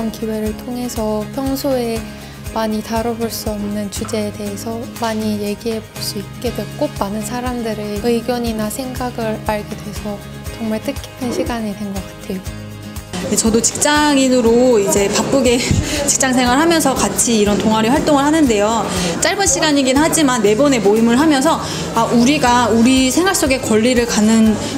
이런 기회를 통해서 평소에 많이 다뤄볼 수 없는 주제에 대해서 많이 얘기해 볼 수 있게 됐고 많은 사람들의 의견이나 생각을 알게 돼서 정말 뜻깊은 시간이 된 것 같아요. 저도 직장인으로 이제 바쁘게 직장 생활하면서 같이 이런 동아리 활동을 하는데요. 짧은 시간이긴 하지만 4번의 모임을 하면서 우리가 우리 생활 속에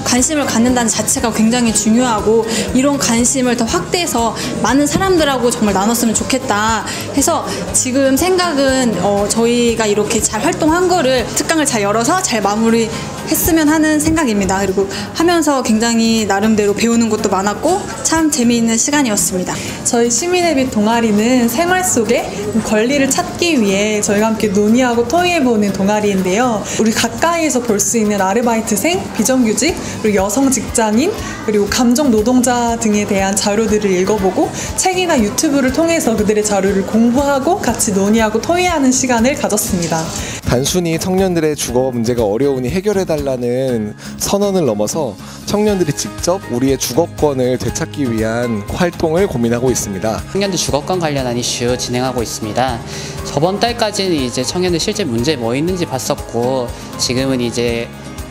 관심을 갖는다는 자체가 굉장히 중요하고 이런 관심을 더 확대해서 많은 사람들하고 정말 나눴으면 좋겠다 해서 지금 생각은 저희가 이렇게 잘 활동한 거를 특강을 잘 열어서 잘 마무리했으면 하는 생각입니다. 그리고 하면서 굉장히 나름대로 배우는 것도 많았고 참 재미있는 시간이었습니다. 저희 시민의 빛 동아리는 생활 속에 권리를 찾기 위해 저희가 함께 논의하고 토의해보는 동아리인데요. 우리 가까이에서 볼 수 있는 아르바이트생, 비정규직, 그리고 여성 직장인, 그리고 감정 노동자 등에 대한 자료들을 읽어보고 책이나 유튜브를 통해서 그들의 자료를 공부하고 같이 논의하고 토의하는 시간을 가졌습니다. 단순히 청년들의 주거 문제가 어려우니 해결해달라는 선언을 넘어서 청년들이 직접 우리의 주거권을 되찾기 위한 활동을 고민하고 있습니다. 청년들 주거권 관련한 이슈 진행하고 있습니다. 저번 달까지는 이제 청년들 실제 문제 뭐 있는지 봤었고 지금은 이제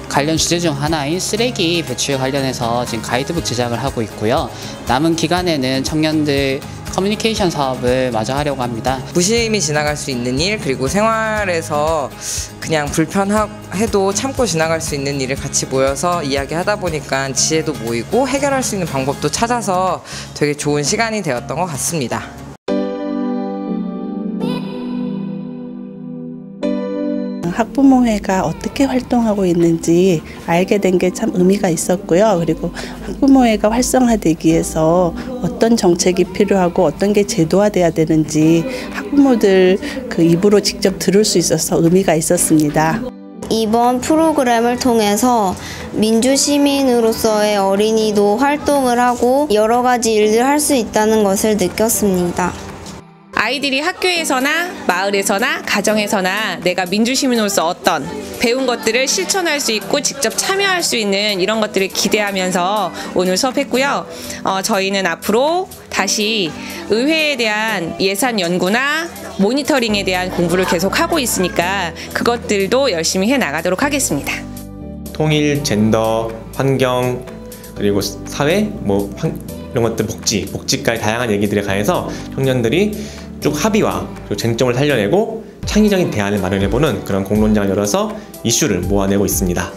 관련 주제 중 하나인 쓰레기 배출 관련해서 지금 가이드북 제작을 하고 있고요. 남은 기간에는 청년들 커뮤니케이션 사업을 마저 하려고 합니다. 무심히 지나갈 수 있는 일, 그리고 생활에서 그냥 불편해도 참고 지나갈 수 있는 일을 같이 모여서 이야기하다 보니까 지혜도 모이고 해결할 수 있는 방법도 찾아서 되게 좋은 시간이 되었던 것 같습니다. 학부모회가 어떻게 활동하고 있는지 알게 된 게 참 의미가 있었고요. 그리고 학부모회가 활성화되기 위해서 어떤 정책이 필요하고 어떤 게 제도화돼야 되는지 학부모들 그 입으로 직접 들을 수 있어서 의미가 있었습니다. 이번 프로그램을 통해서 민주시민으로서의 어린이도 활동을 하고 여러 가지 일을 할 수 있다는 것을 느꼈습니다. 아이들이 학교에서나 마을에서나 가정에서나 내가 민주시민으로서 어떤 배운 것들을 실천할 수 있고 직접 참여할 수 있는 이런 것들을 기대하면서 오늘 수업했고요. 저희는 앞으로 다시 의회에 대한 예산 연구나 모니터링에 대한 공부를 계속 하고 있으니까 그것들도 열심히 해나가도록 하겠습니다. 통일, 젠더, 환경, 그리고 사회, 이런 것들 복지까지 다양한 얘기들에 관해서 청년들이 쭉 합의와 그리고 쟁점을 살려내고 창의적인 대안을 마련해보는 그런 공론장을 열어서 이슈를 모아내고 있습니다.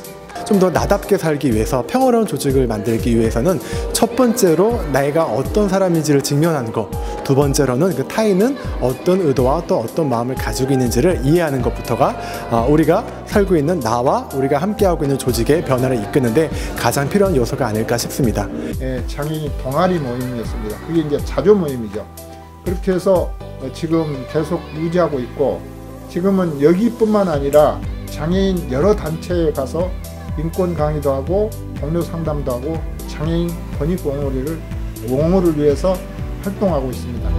좀 더 나답게 살기 위해서 평화로운 조직을 만들기 위해서는 첫 번째로 내가 어떤 사람인지를 직면하는 것, 두 번째로는 그 타인은 어떤 의도와 또 어떤 마음을 가지고 있는지를 이해하는 것부터가 우리가 살고 있는 나와 우리가 함께하고 있는 조직의 변화를 이끄는데 가장 필요한 요소가 아닐까 싶습니다. 장애인 동아리 모임이었습니다. 그게 이제 자조 모임이죠. 그렇게 해서 지금 계속 유지하고 있고 지금은 여기뿐만 아니라 장애인 여러 단체에 가서 인권 강의도 하고 동료 상담도 하고 장애인 권익 옹호를 위해서 활동하고 있습니다.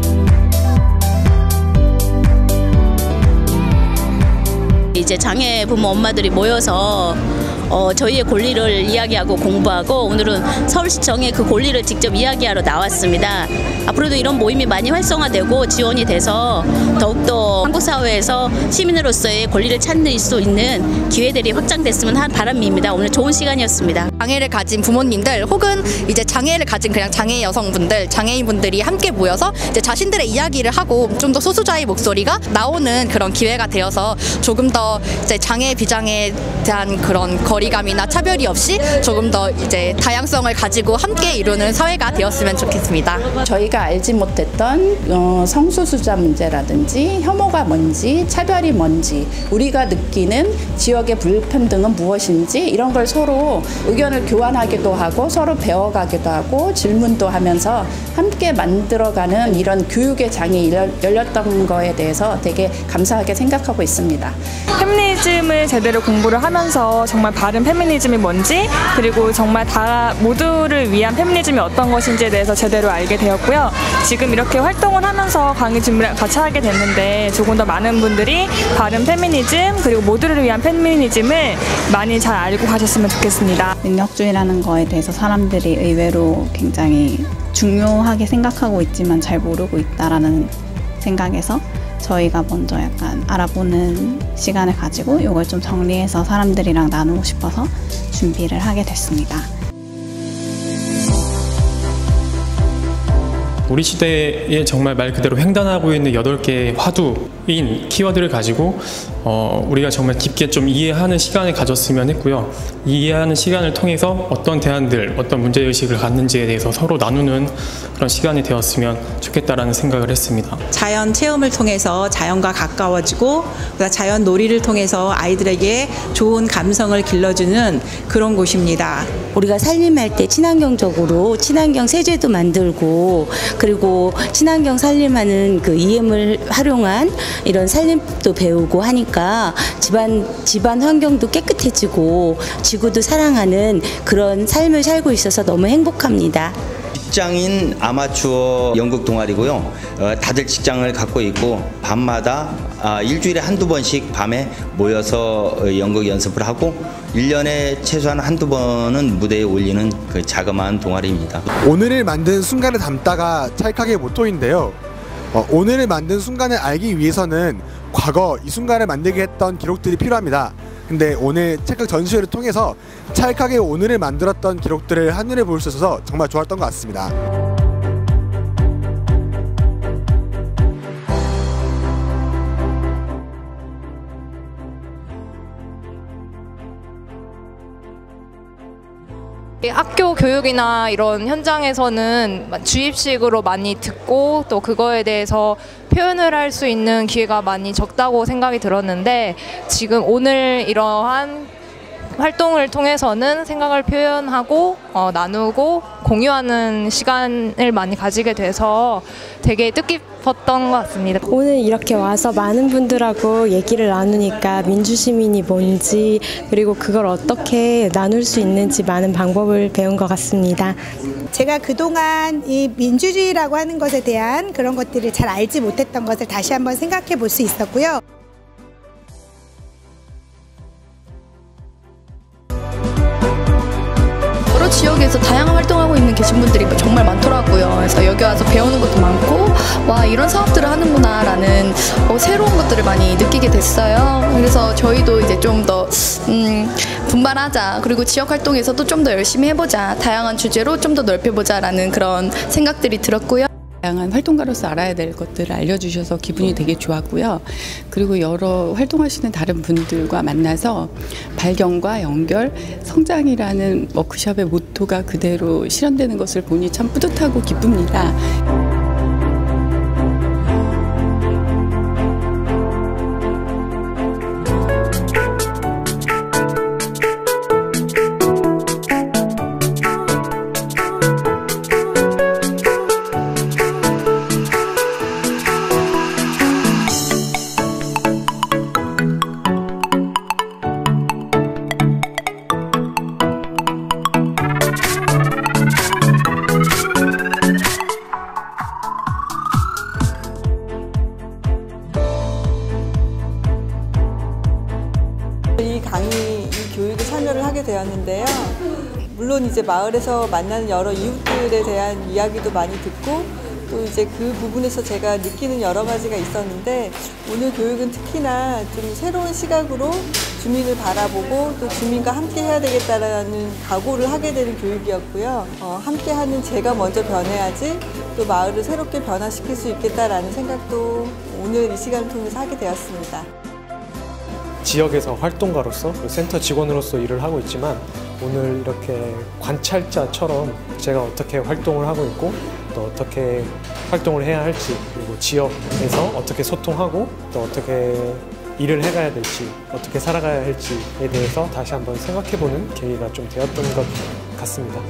이제 장애 부모 엄마들이 모여서 저희의 권리를 이야기하고 공부하고 오늘은 서울시청에 그 권리를 직접 이야기하러 나왔습니다. 앞으로도 이런 모임이 많이 활성화되고 지원이 돼서 더욱더 한국 사회에서 시민으로서의 권리를 찾을 수 있는 기회들이 확장됐으면 하는 바람입니다. 오늘 좋은 시간이었습니다. 장애를 가진 부모님들 혹은 이제 장애를 가진 그냥 장애 여성분들, 장애인분들이 함께 모여서 이제 자신들의 이야기를 하고 좀 더 소수자의 목소리가 나오는 그런 기회가 되어서 조금 더 이제 장애 비장애에 대한 그런 거리감이나 차별이 없이 조금 더 이제 다양성을 가지고 함께 이루는 사회가 되었으면 좋겠습니다. 저희가 알지 못했던 성소수자 문제라든지 혐오가 뭔지 차별이 뭔지 우리가 느끼는 지역의 불평등은 무엇인지 이런 걸 서로 의견을 교환하기도 하고 서로 배워가기도 하고 질문도 하면서 함께 만들어가는 이런 교육의 장이 열렸던 거에 대해서 되게 감사하게 생각하고 있습니다. 페미니즘을 제대로 공부를 하면서 정말 바른 페미니즘이 뭔지 그리고 정말 다 모두를 위한 페미니즘이 어떤 것인지에 대해서 제대로 알게 되었고요. 지금 이렇게 활동을 하면서 강의 준비를 같이 하게 됐는데 조금 더 많은 분들이 바른 페미니즘 그리고 모두를 위한 페미니즘을 많이 잘 알고 가셨으면 좋겠습니다. 능력주의라는 거에 대해서 사람들이 의외로 굉장히 중요하게 생각하고 있지만 잘 모르고 있다라는 생각에서 저희가 먼저 약간 알아보는 시간을 가지고 이걸 좀 정리해서 사람들이랑 나누고 싶어서 준비를 하게 됐습니다. 우리 시대에 정말 말 그대로 횡단하고 있는 8개의 화두인 키워드를 가지고 우리가 정말 깊게 좀 이해하는 시간을 가졌으면 했고요. 이해하는 시간을 통해서 어떤 대안들, 어떤 문제의식을 갖는지에 대해서 서로 나누는 그런 시간이 되었으면 좋겠다라는 생각을 했습니다. 자연 체험을 통해서 자연과 가까워지고 자연 놀이를 통해서 아이들에게 좋은 감성을 길러주는 그런 곳입니다. 우리가 살림할 때 친환경적으로 친환경 세제도 만들고 그리고 친환경 살림하는 그 EM을 활용한 이런 살림도 배우고 하니까 집안 환경도 깨끗해지고 지구도 사랑하는 그런 삶을 살고 있어서 너무 행복합니다. 직장인 아마추어 연극 동아리고요. 다들 직장을 갖고 있고 밤마다 일주일에 한두 번씩 밤에 모여서 연극 연습을 하고 1년에 최소한 한두 번은 무대에 올리는 그 자그마한 동아리입니다. 오늘을 만든 순간을 담다가 찰칵의 모토인데요. 오늘을 만든 순간을 알기 위해서는 과거 이 순간을 만들게 했던 기록들이 필요합니다. 근데 오늘 찰칵 전시회를 통해서 찰칵의 오늘을 만들었던 기록들을 한눈에 볼 수 있어서 정말 좋았던 것 같습니다. 학교 교육이나 이런 현장에서는 주입식으로 많이 듣고 또 그거에 대해서 표현을 할 수 있는 기회가 많이 적다고 생각이 들었는데 지금 오늘 이러한 활동을 통해서는 생각을 표현하고 나누고 공유하는 시간을 많이 가지게 돼서 되게 뜻깊었던 것 같습니다. 오늘 이렇게 와서 많은 분들하고 얘기를 나누니까 민주시민이 뭔지 그리고 그걸 어떻게 나눌 수 있는지 많은 방법을 배운 것 같습니다. 제가 그동안 이 민주주의라고 하는 것에 대한 그런 것들을 잘 알지 못했던 것을 다시 한번 생각해 볼 수 있었고요. 지역에서 다양한 활동하고 있는 계신 분들이 정말 많더라고요. 그래서 여기 와서 배우는 것도 많고 와 이런 사업들을 하는구나 라는 새로운 것들을 많이 느끼게 됐어요. 그래서 저희도 이제 좀 더 분발하자, 그리고 지역 활동에서도 좀 더 열심히 해보자, 다양한 주제로 좀 더 넓혀보자 라는 그런 생각들이 들었고요. 다양한 활동가로서 알아야 될 것들을 알려주셔서 기분이 되게 좋았고요. 그리고 여러 활동하시는 다른 분들과 만나서 발견과 연결, 성장이라는 워크숍의 모토가 그대로 실현되는 것을 보니 참 뿌듯하고 기쁩니다. 이 교육에 참여를 하게 되었는데요. 물론 이제 마을에서 만나는 여러 이웃들에 대한 이야기도 많이 듣고 또 이제 그 부분에서 제가 느끼는 여러 가지가 있었는데 오늘 교육은 특히나 좀 새로운 시각으로 주민을 바라보고 또 주민과 함께 해야 되겠다라는 각오를 하게 되는 교육이었고요. 함께하는 제가 먼저 변해야지 또 마을을 새롭게 변화시킬 수 있겠다라는 생각도 오늘 이 시간을 통해서 하게 되었습니다. 지역에서 활동가로서 센터 직원으로서 일을 하고 있지만 오늘 이렇게 관찰자처럼 제가 어떻게 활동을 하고 있고 또 어떻게 활동을 해야 할지, 그리고 지역에서 어떻게 소통하고 또 어떻게 일을 해가야 될지, 어떻게 살아가야 할지에 대해서 다시 한번 생각해보는 계기가 좀 되었던 것 같습니다.